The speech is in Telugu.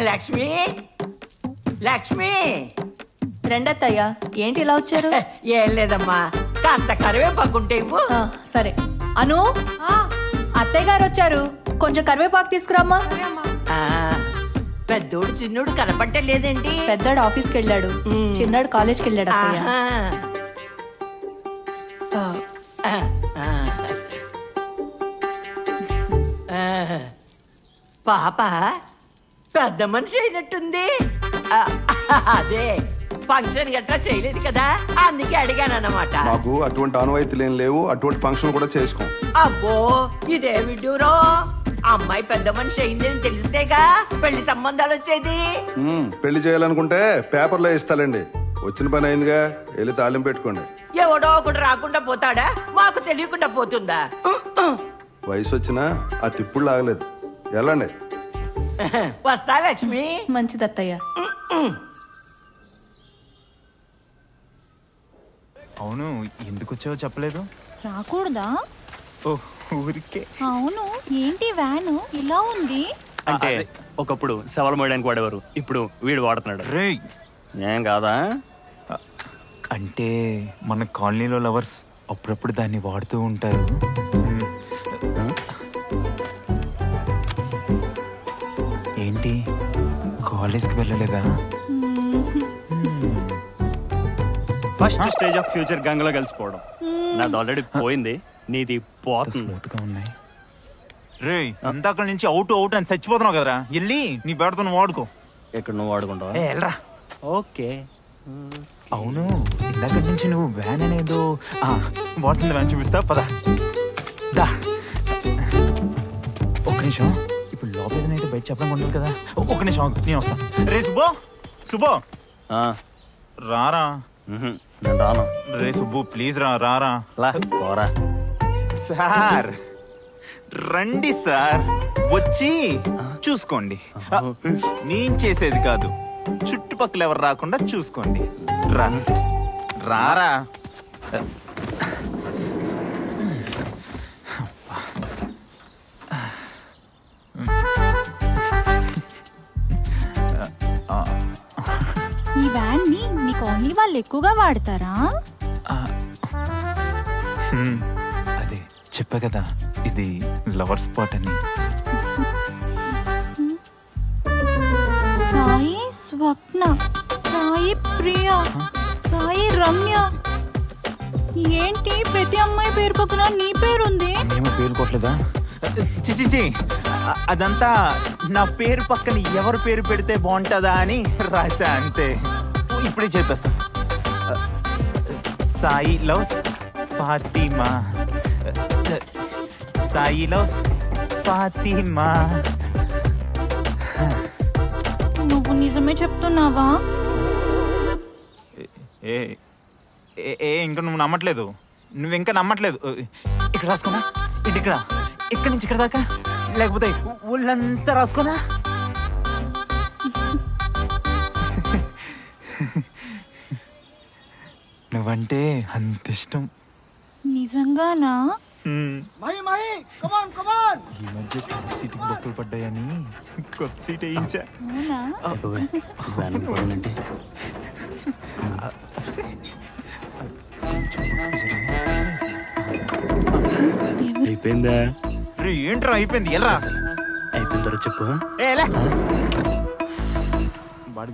లక్ష్మి లక్ష్మి రెండత్తయ్యా ఏంటి ఇలా వచ్చారు? ఏం లేదమ్మా, కాస్త కరివేపాకుంటే ఇవ్వు. సరే. అను, అత్తయ్య గారు వచ్చారు, కొంచెం కరివేపాకు తీసుకురామ్మా. పెద్దోడు చిన్నోడు కనపడ్డే లేదేంటి? పెద్దోడు ఆఫీస్కి వెళ్ళాడు, చిన్నాడు కాలేజ్కి వెళ్ళాడు. పాప పెద్ద మనిషి అయినట్టుంది. అదే ఫంక్షన్ గట్రా చేయలేదు కదా, అందుకే అడిగాను అన్నమాట. మాకు అటువంటి ఆనవాయితీలు ఏం లేవు, అటువంటి ఫంక్షన్ కూడా చేసుకోం. అబ్బో ఇదే విడ్డూరో, అమ్మాయి పెద్ద మనిషి అయిందని తెలిస్తేగా పెళ్లి సంబంధాలు వచ్చేది. పెళ్లి చేయాలనుకుంటే పేపర్లో ఇస్తాలండి. వచ్చిన పని అయిందిగా, వెళ్ళి తాళం పెట్టుకోండి. ఎవడో ఒకటి రాకుండా పోతాడా, మాకు తెలియకుండా పోతుందా? వయసు వచ్చినా ఆ తిప్పుడు లాగలేదు. వెళ్ళండి. వస్తా లక్ష్మి. మంచిది అత్తయ్య. అవును, ఎందుకు వచ్చావో చెప్పలేదు. రాకూడదా? ఊరికే. అవును, ఏంటి వ్యాను ఇలా ఉంది? అంటే ఒకప్పుడు సవాల్ మోయడానికి వాడేవారు, ఇప్పుడు వీడు వాడుతున్నాడు. రేయ్ ఏం కాదా? అంటే మన కాలనీలో లవర్స్ అప్పుడప్పుడు దాన్ని వాడుతూ ఉంటారు. ఏంటి కాలేజ్కి వెళ్ళలేదా? ఫస్ట్ స్టేజ్ ఆఫ్ ఫ్యూచర్ గంగలో కలిసిపోవడం. నాది ఆల్రెడీ పోయింది, నీది పోతుంది. స్మూత్ గా ఉన్నాయి. రేయ్ అందాక నుంచి అవుట్ అవుట్ అని చచ్చిపోతున్నావు కదరా, వెళ్ళి నీ బేడతో నువ్వు వాడుకో. ఇక్కడ నువ్వు వాడుకుంటావా? వెళ్ళరా. ఓకే. అవును, ఇందాక నుంచి నువ్వు వ్యాన్ అనేదో వాట్సింది వ్యాన్ చూపిస్తా పదా. దా ఒక్క నిమిషం, ఇప్పుడు లోపల ఏదైతే బయట చెప్పడం ఉండదు కదా. ఒక్క నిమిషం నేను వస్తా. రే సుబ్బో, సుబ్బో రారా. నేను రాను. రే సుబ్బు ప్లీజ్ రారా. పోరా సార్. రండి సార్, వచ్చి చూసుకోండి. నేను చేసేది కాదు, చుట్టుపక్కల ఎవరు రాకుండా చూసుకోండి. రారా. ఈ వ్యాన్ ని మీ కాలనీ వాళ్ళు ఎక్కువగా వాడతారా? అదే చెప్పా కదా, ఇది లవర్ స్పాట్ అని. సాయి స్వప్న, సాయి ప్రియ, సాయి రమ్య. ఏంటి ప్రతి అమ్మాయి పేరు పక్కన నీ పేరుంది? మేము పేరుకోవట్లేదా? చిచి, అదంతా నా పేరు పక్కన ఎవరు పేరు పెడితే బాగుంటుందా అని రాసా అంతే. ఇప్పుడే చెప్పేస్తా. Sai loves Fatima, Sai loves Fatima. నువ్వు నిజమే చెప్తున్నావా? ఇంకా నువ్వు నమ్మట్లేదు, నువ్వు ఇంకా నమ్మట్లేదు. ఇక్కడ రాసుకోనా, ఇక్కడ ఇక్కడి నుంచి ఇక్కడ దాకా, లేకపోతే ఊళ్ళంతా రాసుకోనా? నువ్వంటే అంత ఇష్టం. నిజంగానా? ఈ మధ్య సీటుకి బొక్కలు పడ్డాయని కొత్త సీట్ వేయించా. అయిపోయిందా? ఏంట్రా అయిపోయింది? ఎలా అయిపోయిన తర్వాత చెప్పు. వాడి